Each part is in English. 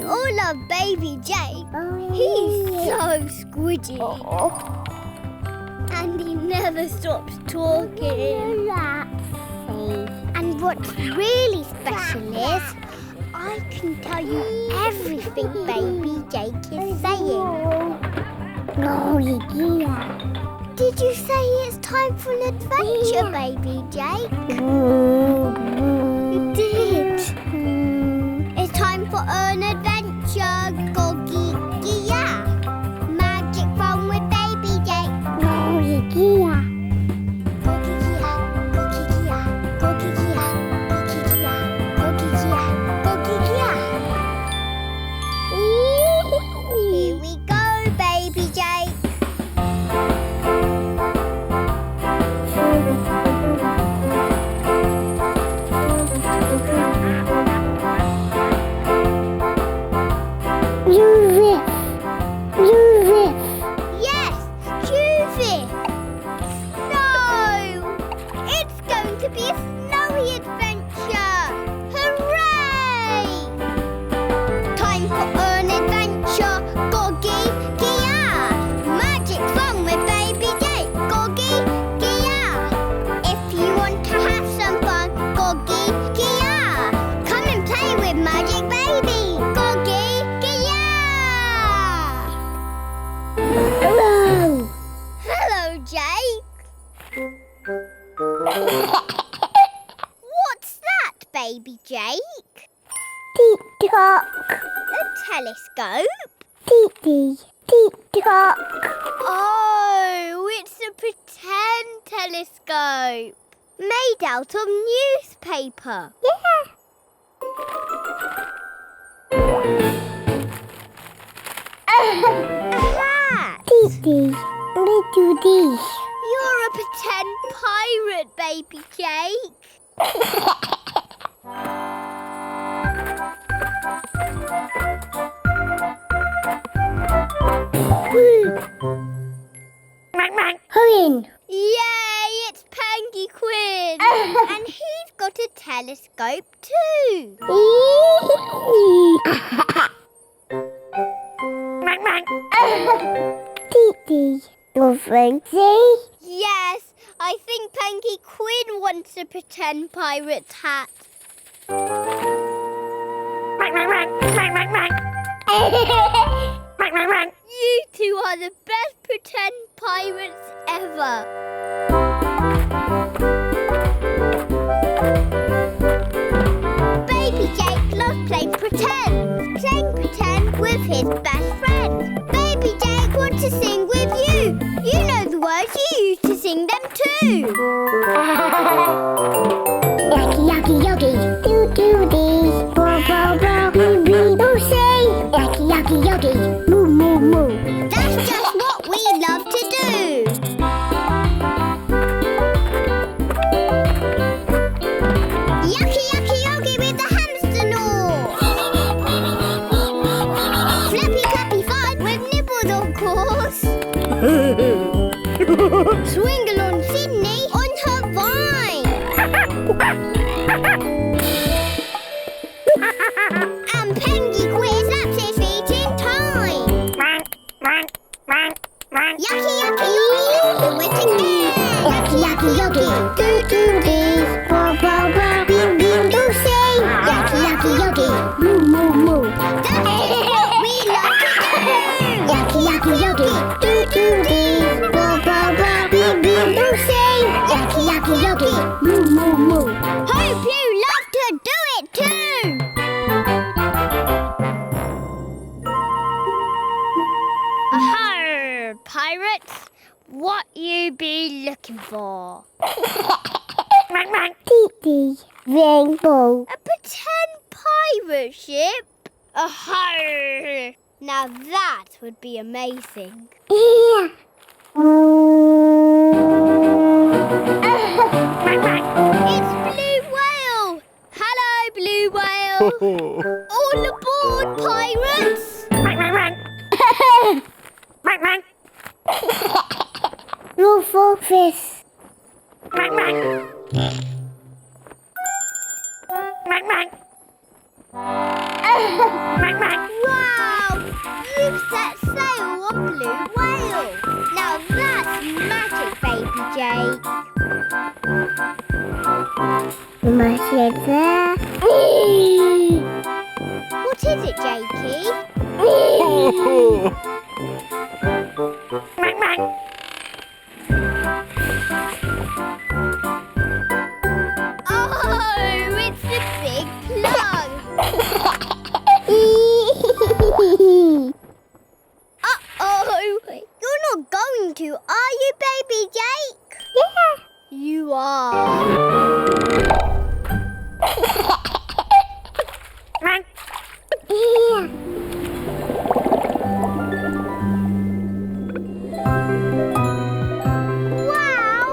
all love baby Jake. He's so squidgy. And he never stops talking. And what's really special is I can tell you everything baby Jake is saying. Oh, yeah. Did you say it's time for an adventure, baby Jake? You did. It's time for an adventure, Goggy Gia. Magic fun with baby Jake. Goggy Gia. Goggy Gia. Goggy Gia. Goggy Gia. Goggy Gia. Goggy Gia. Goggy Gia. Here we go, baby Jake. Yes, choose it. Snow. It's going to be a snowy adventure. Hooray! Time for an adventure, Goggy Gia. Magic fun with baby Jake, Goggy Gia. If you want to have some fun, Goggy Gia. Come and play with Magic Baby, Goggy Gia. Hello. Hello, Jake. What's that, baby Jake? Tick-tock. A telescope? Tick-tock. Oh, it's a pretend telescope. Made out of newspaper. Yeah. A hat. You're a pretend pirate, baby Jake. Hurry! Yay, it's Penguin. And he's got a telescope too. Nothing. See? Yes, I think Penguin wants a pretend pirate's hat. You two are the best pretend pirates ever. Baby Jake loves playing pretend with his best friend. Baby Jake wants to sing with you. You know the words, you used to sing them too. Yacki Yacki Yoggi, do-do-dee. Bo-bo-bo, bee-bee-boo say. Yacki Yacki Yoggi, moo-moo-moo. That's just what we love to do. Yacki Yacki Yoggi with the hamster gnaw. Flappy clappy fun with nibbles of course. Swingle on Sydney on her vine. And Pengy quiz laps his feet in time. Yacki Yacki Yoggi, the witting bear. Yacki Yacki Yoggi, do-do-dee. Bo-bo-bo, bing-bing-do say. Yacki Yacki Yoggi, moo-moo-moo. That's what we love to do. Yacki Yacki Yoggi, do-do-dee. Bo-bo-bo, bing-bing-do say. Yacki Yacki Yoggi, moo-moo-moo. Hope you love to do it too. Arr, pirates, what you be looking for? Rainbow. A pretend pirate ship? Arr! Now that would be amazing. Yeah. It's Blue Whale. Hello, Blue Whale. All aboard, pirates. Rufus Fish. You've set sail on Blue Whale. Now that's magic, Baby Jake. Magic there. What is it, Jakey? Oh, it's the big plug. Uh-oh. You're not going to, are you, Baby Jake? Yeah. You are. Wow!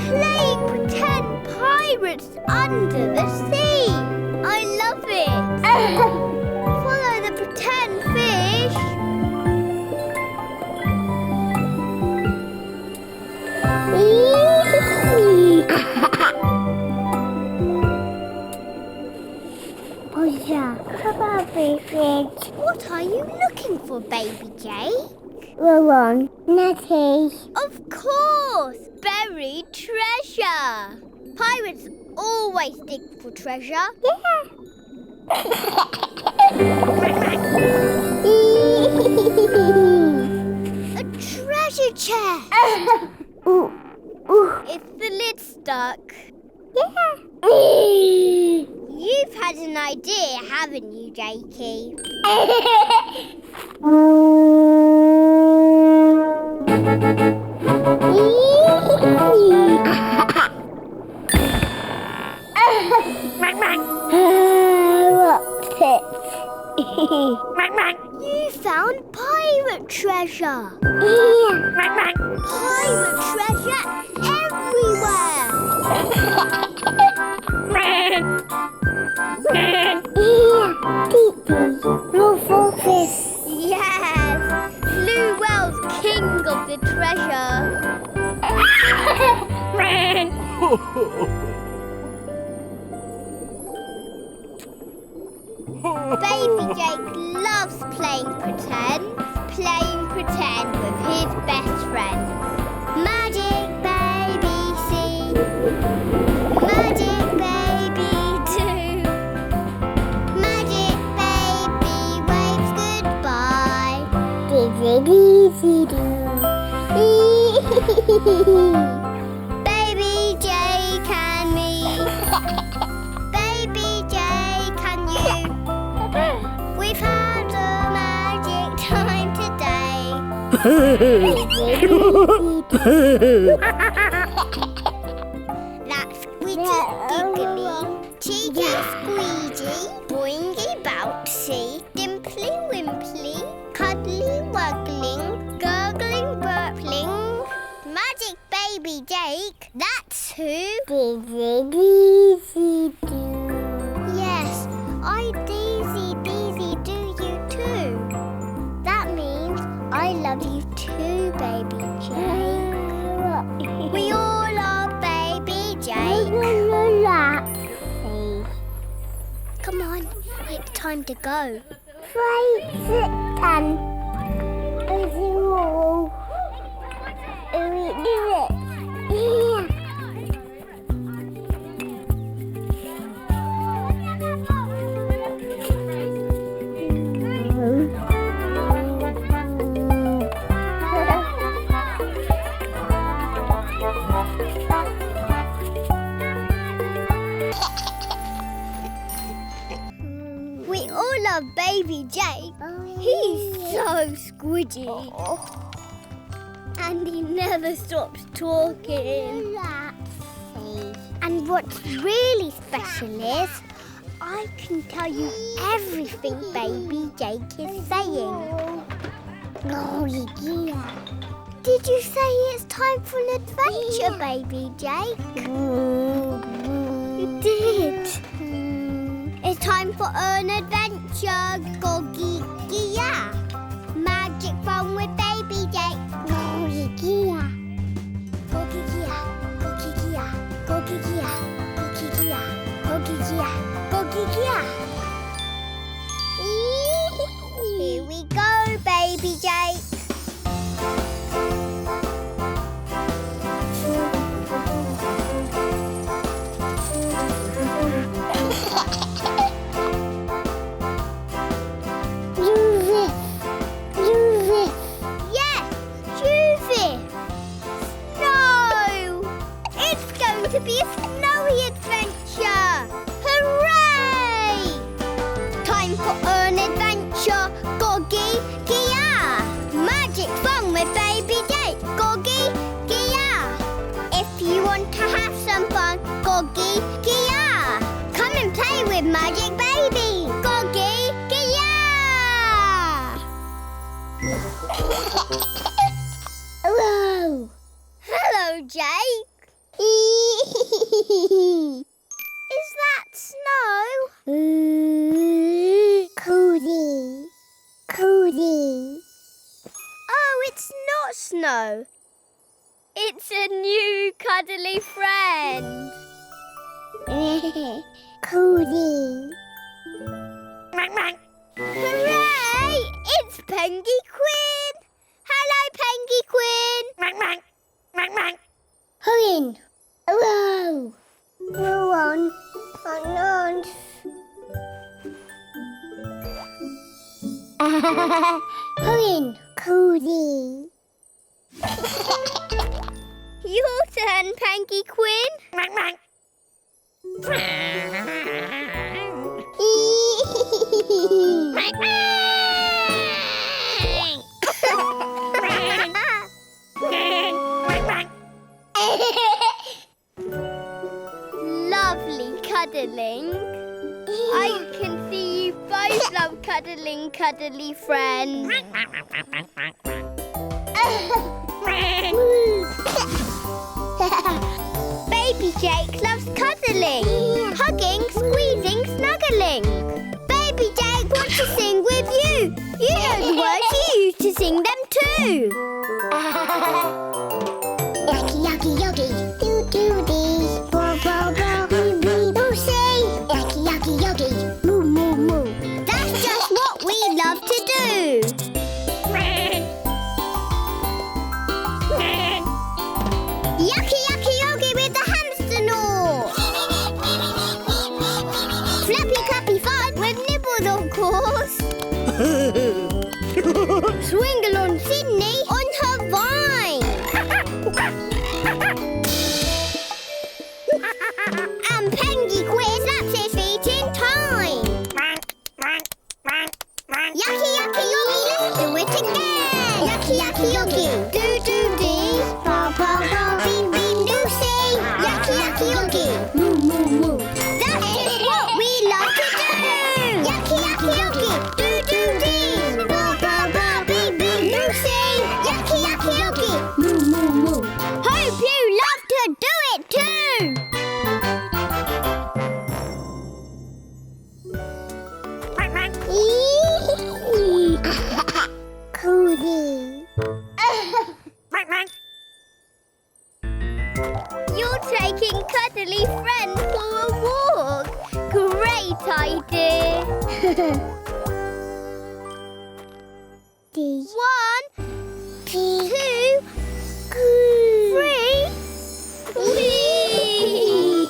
Playing pretend pirates under the sea. I love it. Follow the pretend fish. Oh yeah, come on, baby. What are you looking for, Baby Jake? Wrong, Natty. Of course, buried treasure. Pirates always dig for treasure. Yeah. A treasure chest. Is the lid stuck? Yeah. You've had an idea, haven't you, Jakey? What's it? You found pirate treasure. Pirate treasure everywhere. Yes, Blue Whale's king of the treasure. Baby Jake loves playing pretend with his best friends. Magic baby see, magic baby do, magic baby waves goodbye. Baby do. Baby Jake and me. Baby Jake and you. We've had a magic time today. That's Squidgy Giggly, Cheeky Squeegee, Boingy Bouncy, Dimply Wimply, Cuddly Wuggling, Gurgling Burpling, Magic Baby Jake, that's who. Yes, I Daisy do you too. That means I love you too, Baby Jake. We all love Baby Jake. Come on, it's time to go. Right, sit down. We do it. Yeah. We all love Baby Jake. He's so squidgy. And he never stops talking. And what's really special is I can tell you everything Baby Jake is saying. Oh, yeah. Did you say it's time for an adventure, Baby Jake? You did. It's time for an adventure, Goggy Gia. Magic fun with Baby Jake. Goggy Gia. Goggy Gia. Goggy Gia. Goggy Gia. Goggy Gia. Goggy Gia. Goggy Gia. Here we go, Baby Jake. To be a snowy adventure! Hooray! Time for an adventure, Goggy Gia! Magic fun with Baby Jake, Goggy Gia! If you want to have some fun, Goggy Gia! Come and play with Magic Baby, Goggy Gia! Hello! Hello, Jake! Is that snow? Cuddly. Cuddly. Oh, it's not snow. It's a new cuddly friend. Cuddly. Hooray! It's Pengy Quinn. Hello, Pengy Quinn. Hurry. Hello. Go on. Hurry. Cuddly. Your turn, Pengy Quinn. Lovely cuddling. I can see you both love cuddling, cuddly friends. Baby Jake loves cuddling, hugging, squeezing, snuggling. Baby Jake wants to sing with you. You know the words, you used to sing them too. Yacki Yacki Yoggi, do-do-dee. Bo-bo-bo, bee-bee-boo say. Yacki Yacki Yoggi, moo-moo-moo. That's just what we love to do. Yacki Yacki Yoggi with the hamster gnaw. Flappy clappy fun with nibbles, of course. Swingle on Sydney on her vine. And Pengy Quinn slaps his feet in time. Yacki Yacki Yoggi, let's do it again. Yacki Yacki Yoggi, do-do-dee. Ba-ba-ba, bee-bee-doo say. Yacki Yacki Yoggi, moo-moo-moo. That's just what we love to do. Yacki Yacki Yoggi, do-do-dee. Ba-ba-ba, bee-bee-doo say. Yacki Yacki Yoggi, moo-moo-moo. Hope you love to do it too. Cuddly. You're taking cuddly friend for a walk. Great idea. One, two, three. Whee!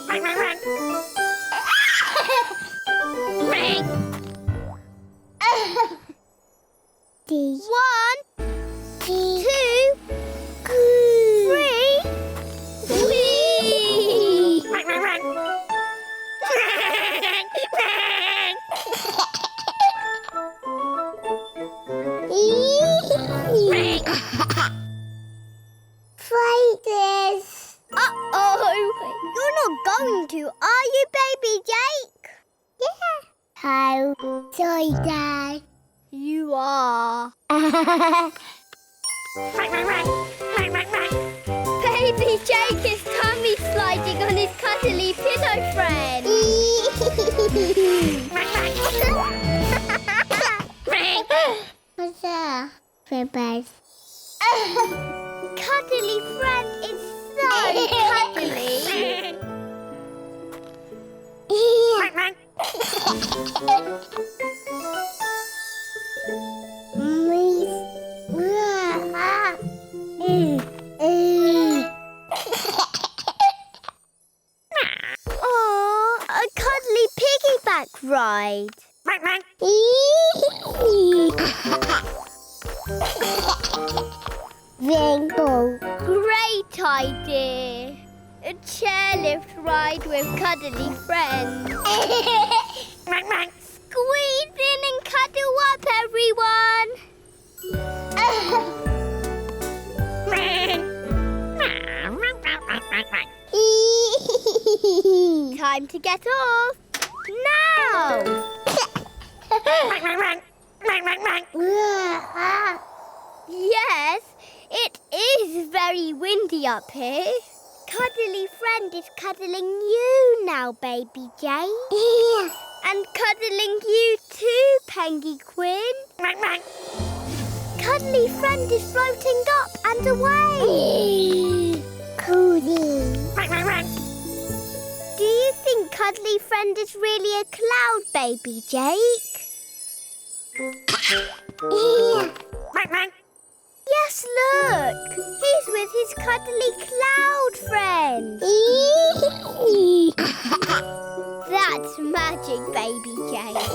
One, two, three. Whee! Fight this. Uh-oh. You're not going to, are you, Baby Jake? Yeah. How? Sorry, Dad. You are. Baby Jake is tummy sliding on his cuddly pillow friend. What's that? Ribbons. Cuddly friend is so cuddly. ride. Rainbow. Great idea. A chairlift ride with cuddly friends. Squeeze in and cuddle up, everyone. Time to get off. Now! Yes, it is very windy up here. Cuddly friend is cuddling you now, baby Jay. And cuddling you too, Penguin. Cuddly friend is floating up and away. Cozy. Do you think Cuddly friend is really a cloud, baby Jake? Yes, look. He's with his cuddly cloud friend. That's magic, baby Jake.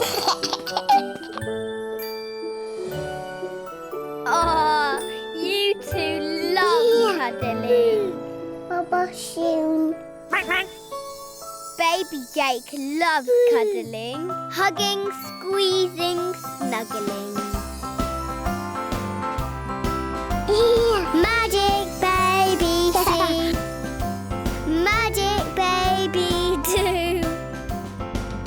Oh, you two love cuddling. Baba soon. Baby Jake loves cuddling, hugging, squeezing, snuggling. Magic baby see, magic baby do,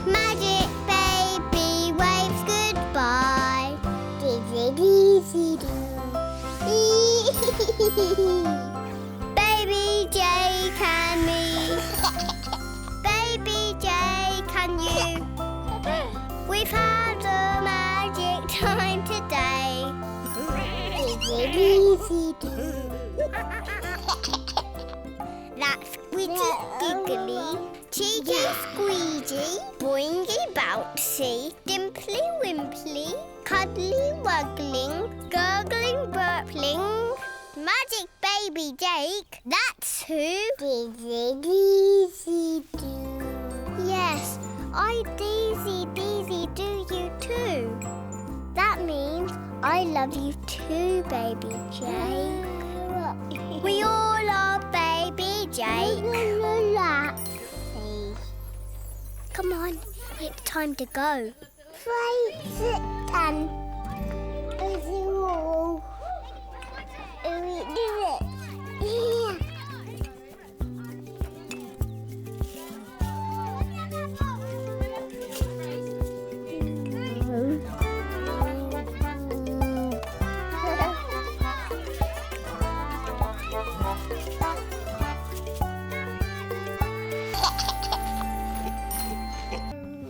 magic baby waves goodbye. Dizzy do. Baby Jake and me, baby Jake and you. We've had a magic time today. Easy do. That's squidgy giggly, cheeky squeegee, boingy bouncy, dimply wimply, cuddly wuggling, gurgling burpling. Magic baby Jake, that's who. Easy do. Yes, I Daisy do you too. That means I love you too, baby Jake. We all are baby Jake. Come on, it's time to go. Sit down. We do it. Yeah.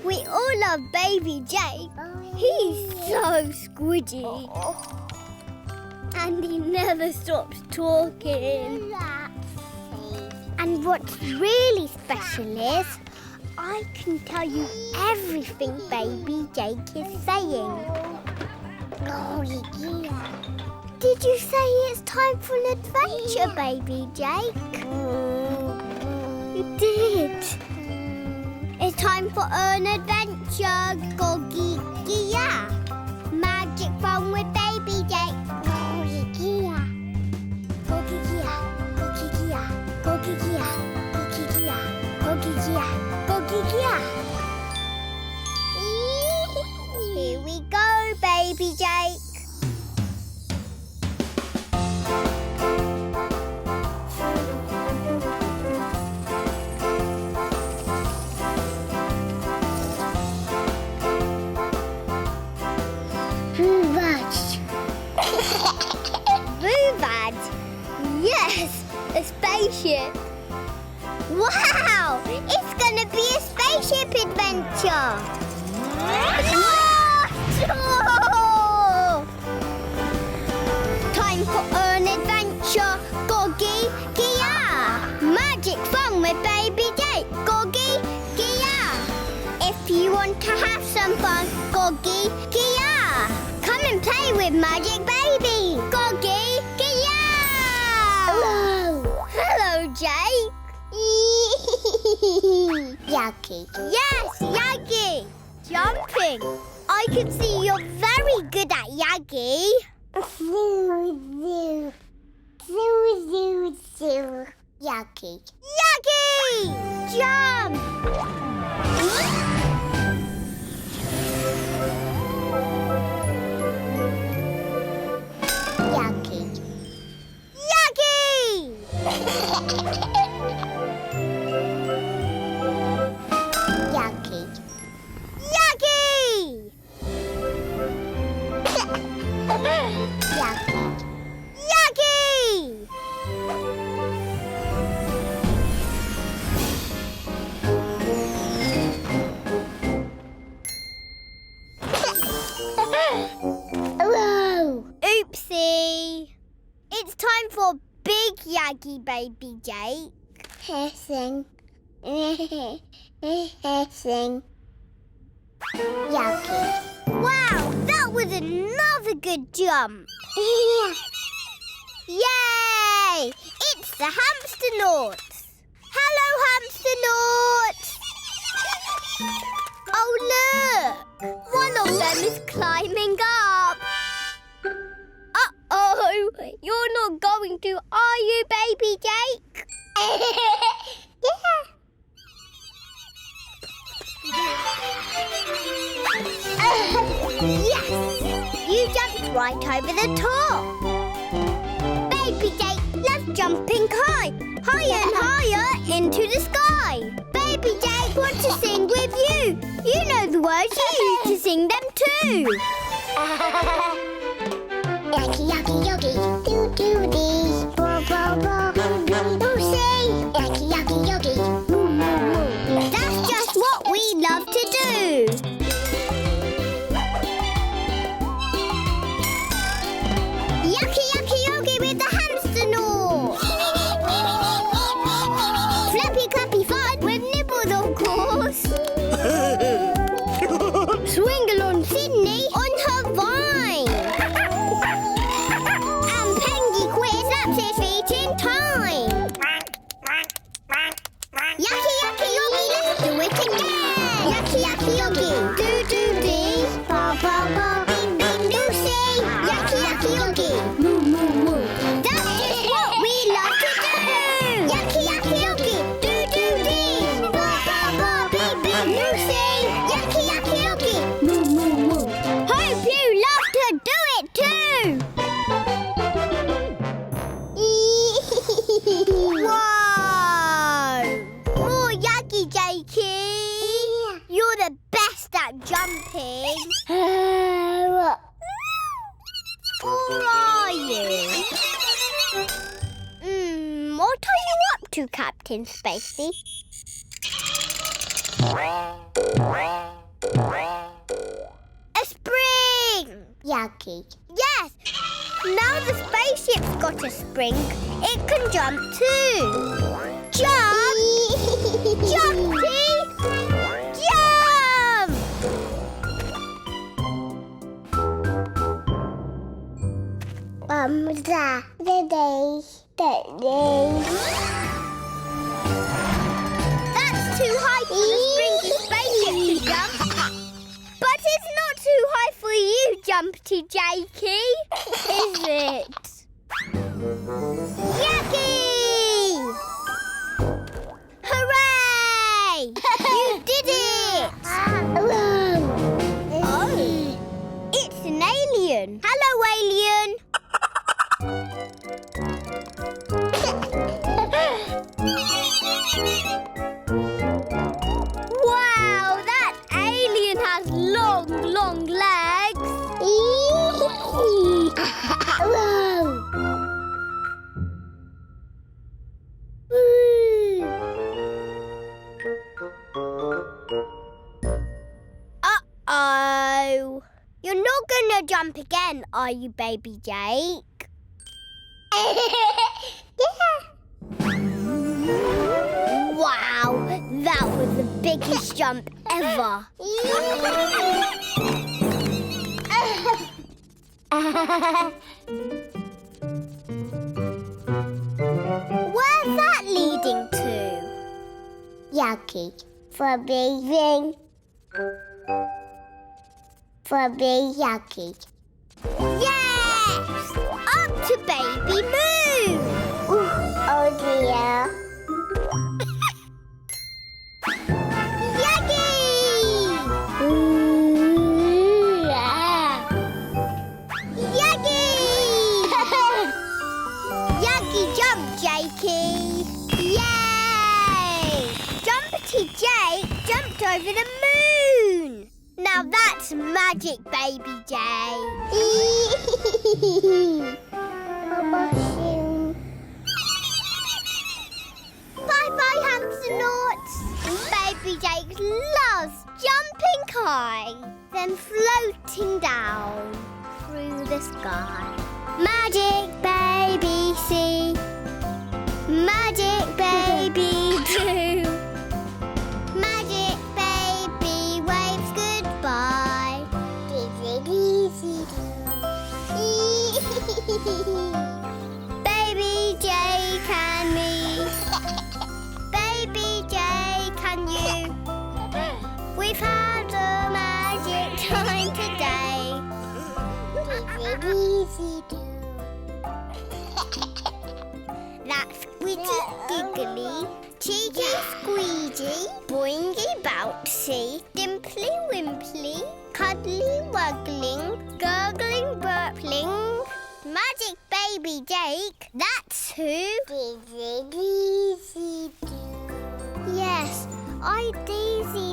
We all love baby Jake. He's so squidgy. And he never stops talking. And what's really special is I can tell you everything baby Jake is saying. Oh, yeah. Did you say it's time for an adventure, baby Jake? You did. It's time for an adventure, Goggy Gia. Magic fun with baby Jake. Goggy Gia. Goggy Gia. Goggy Gia. Goggy Gia. Goggy Gia. Goggy Gia. Goggy Gia. Here we go, baby Jake. Yes, a spaceship. Wow, it's going to be a spaceship adventure. Time for an adventure, Goggy Gia. Magic fun with baby Jake, Goggy Gia. If you want to have some fun, Goggy Gia. Come and play with Magic Baby, Goggy Gia. Hello, Jake. Yacki. Yes, Yacki. jumping. I can see you're very good at Yacki. Zoo, zoo. Zoo, zoo, zoo. Yacki. Yacki! Jump! Yacki. Yacki! Yacki. Yacki! Yacki. Yacki! Whoa! Oopsie! It's time for big Yacki, baby Jake. Hissing. Hissing. Yacki. Wow, that was another good jump. Yay! It's the hamster noughts. Hello, hamster noughts. Oh, look! One of them is climbing up. Uh-oh! You're not going to, are you, baby Jake? Yes! You jumped right over the top. Baby Jake loves jumping high, higher and higher into the sky. Baby Jake wants to sing with you. You know the words, you used to sing them too. Yacki Yacki Yoggi. Do do dee. Bo bo bo. Do say. Yacki Yacki Yoggi. Moo moo moo. That's just what we love to do. Yacki Yacki Yoggi with the hamster nought. Flappy clappy fun with nibbles, of course. Swingle on Sydney on her vine. And Pengy Quiz slaps his feet in time. Yacki Yacki Yoggi, let's do it again. Yacki Yacki Yoggi, do do dee. Bo bo bo. Bing bing do sing. Yacki Yacki Yoggi, moo moo moo. That's just what we love to do. Yacki Yacki Yoggi, do do dee. Ba ba ba, bing bing do sing. Yacki Yacki Yoggi, moo moo moo. Hope you love to do it too. Whoa! More Yacki Jaki. You're the best at jumping. Or are you? What are you up to, Captain Spacey? A spring! Yacki. Yes! Now the spaceship's got a spring, it can jump too. Jump! Jumpy! Jump! That's too high for the springy spaceship to jump. But it's not too high for you, Jumpty Jakey, is it? Yacki! Hooray! You did it! Oh, it's an alien. Hello, alien. Wow, that alien has long, long legs. Uh-oh. You're not gonna jump again, are you, baby Jake? Wow, that was the biggest jump ever. Where's that leading to? Yacki for bathing. for Big Yacki. Yes! Up to Baby Moon! Oh dear. Yacki! Yacki! Yacki jump, Jaki! Yay! Jumpity Jake jumped over the moon! Now that's magic, Baby Jake! Bye-bye, hamsternauts! Baby Jake loves jumping high, then floating down through the sky. Magic baby see, magic baby do, magic baby waves goodbye. Baby Jake and me, Baby Jake and you, we've had a magic time today. That's Squidgy Giggly, Cheeky Squeegee, Boingy Bouncy, Dimply Wimply, Cuddly Wuggling, Gurgling Burpling, Magic Baby Jake, that's who. Yes, I Daisy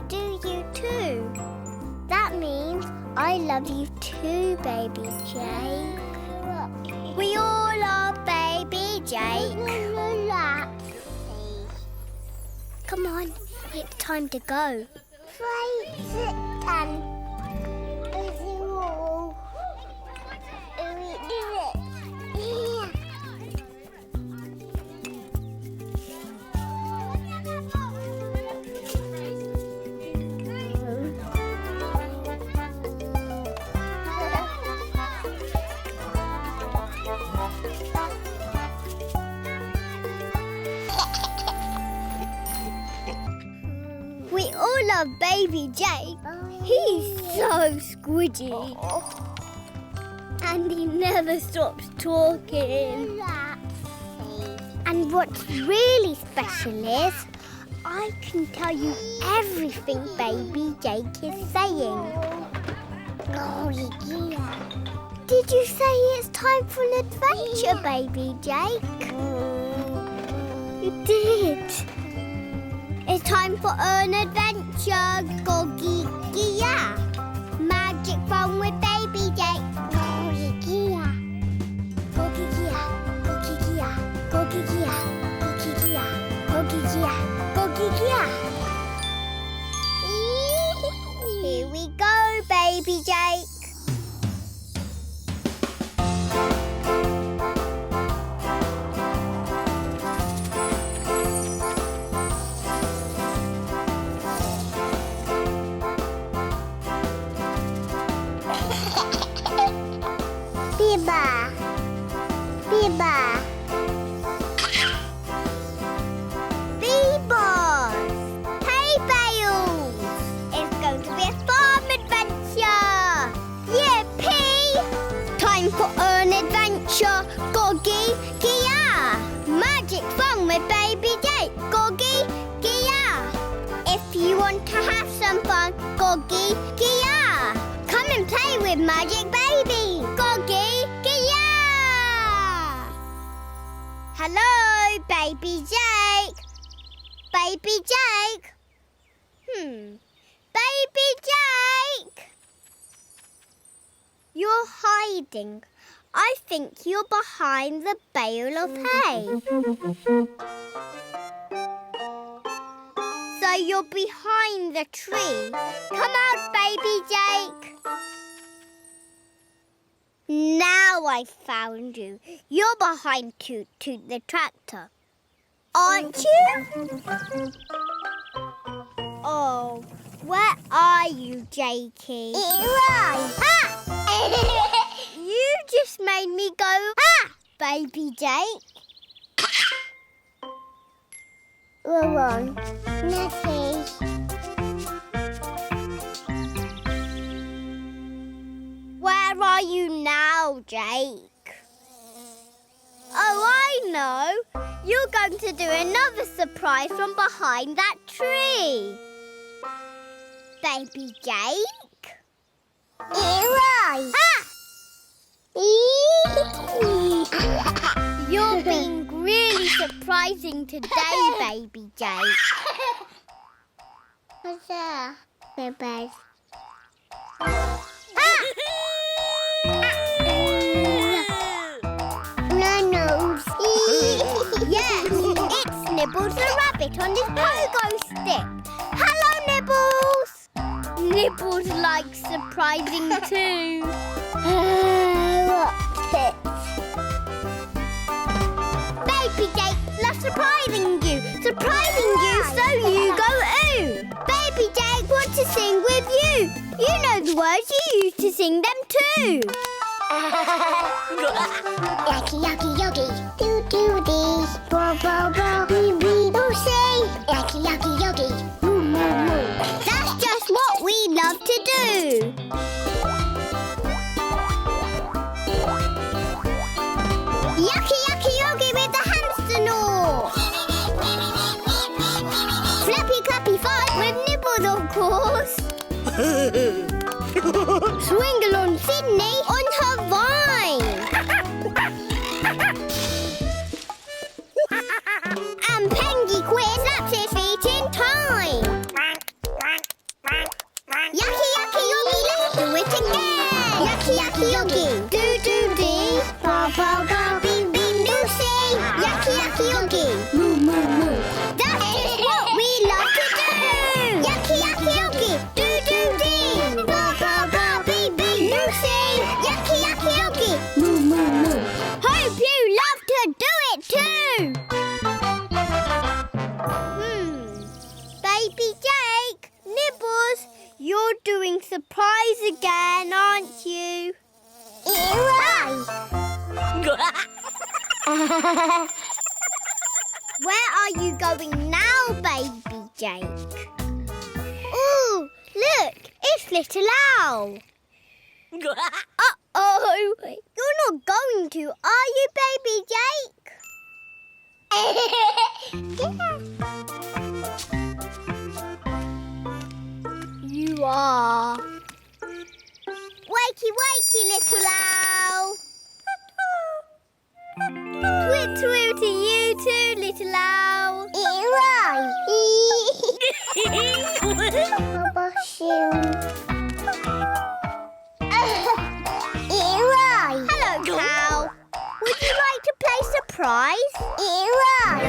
do you too. That means I love you too, Baby Jake. We all love Baby Jake. Come on, it's time to go. We all love Baby Jake. He's so squidgy. And he never stops talking. And what's really special is I can tell you everything Baby Jake is saying. Did you say it's time for an adventure, Baby Jake? You did. It's time for an adventure, Goggy Gia. Magic fun with Baby Jake. Goggy Gia. Goggy Gia. Goggy Gia. Goggy Gia. Goggy Gia. Goggy Gia. Goggy Gia. Here we go, Baby Jake. Biba. Bee-bars! Hay bales! It's going to be a farm adventure! Yippee! Time for an adventure, Goggy Gia! Magic fun with Baby Jake, Goggy Gia! If you want to have some fun, Goggy Gia! Come and play with Magic Baby, Goggy Gia! Hello, Baby Jake! Baby Jake! Baby Jake! You're hiding. I think you're behind the bale of hay. So you're behind the tree. Come out, Baby Jake. Now I found you. You're behind Toot Toot the tractor. Aren't you? Oh, where are you, Jakey? You just made me go, Baby Jake. Nothing. Where are you now, Jake? Oh, I know. You're going to do another surprise from behind that tree. Baby Jake? Right. You're being really surprising today, Baby Jake. What's that? Surprise. Nose. Yes, it's Nibbles the rabbit on his pogo stick. Hello, Nibbles. Nibbles likes surprising too. What's it? Baby Jake loves surprising you so you go ooh. Baby Jake wants to sing with you. You know the words, you used to sing them too. Yacki Yacki Yoggi, do dee, bo bo bo, wee wee bo say. Yacki Yacki Yoggi, moo moo moo. That's just what we love to do. Yacki Yacki Yoggi with the hamster gnaw. Flappy clappy fight with Nibbles, of course. Swingle on Sydney on her vine. And Pengy Quiz slaps his feet in time. Yacki Yacki Yoggi, let's do it again. Yacki Yacki Yoggi, do dee. Bo bo bo, wee wee bo say. Yacki Yacki Yoggi, Moo moo moo. that's just what we love to do. Yacki Yacki Yoggi, do dee. Bo bo bo, wee wee bo say. Yacki Yacki Yoggi, Moo moo moo. hope you love to do it too. Baby Jake, Nibbles, you're doing surprise again, aren't you? Right. Where are you going now, Baby Jake? Ooh, look, it's Little Owl. Uh-oh, you're not going to, are you, Baby Jake? You are. Wakey, wakey, Little Owl. Twit twit to you too, Little Owl. Right. Bubba shoe. Right. Hello, Cow. Would you like to play surprise? Right.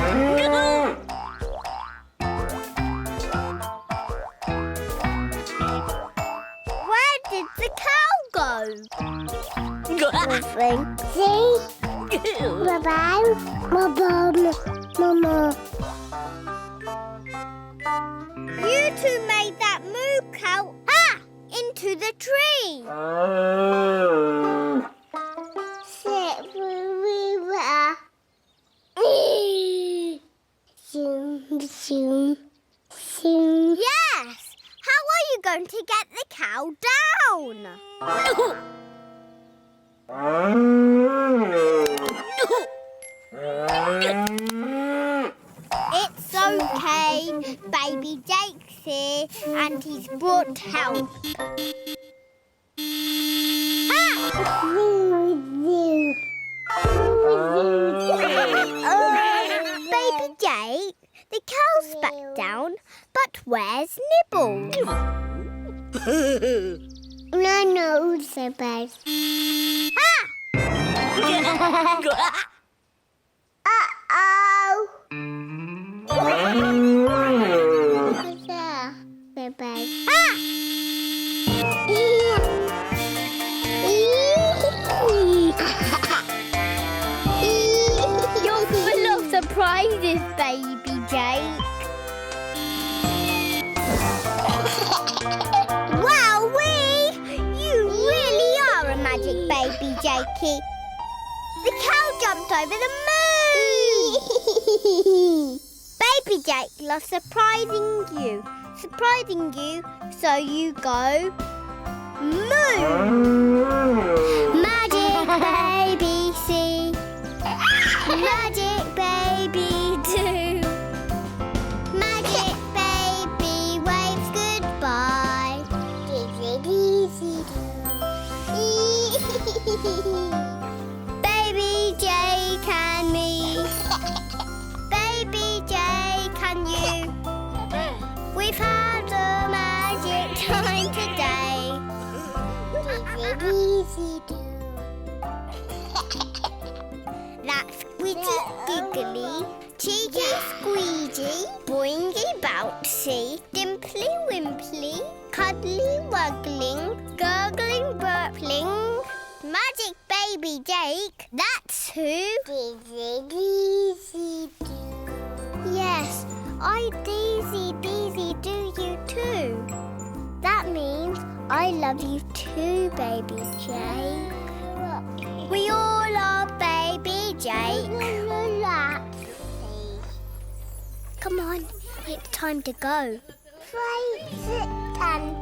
Where did the cow go? Nothing. See? Bye-bye. Mama. You two made that moo cow into the tree. Sit river. Soon. Yes. How are you going to get the cow down? It's okay. Baby Jake's here and he's brought help. Baby Jake, the cow's back down, but where's Nibbles? No, surprise. Uh-oh. What's that? Surprise. You're full of surprises, Baby Jake. Wowee! You really are a magic Baby Jakey. The cow jumped over the moon. Baby Jake loves surprising you, so you go moo. Baby Jake and me. Baby Jake and you. We've had a magic time today. Easy do. That's Squidgy Giggly, Cheeky Squeegee, Boingy Bouncy, Dimply Wimply, Cuddly Wuggling, Gurgling Burpling, Magic Baby Jake, that's who. Easy do. Yes, I Daisy Daisy do you too. That means I love you too, Baby Jake. We all are Baby Jake. Come on, it's time to go. Try sit and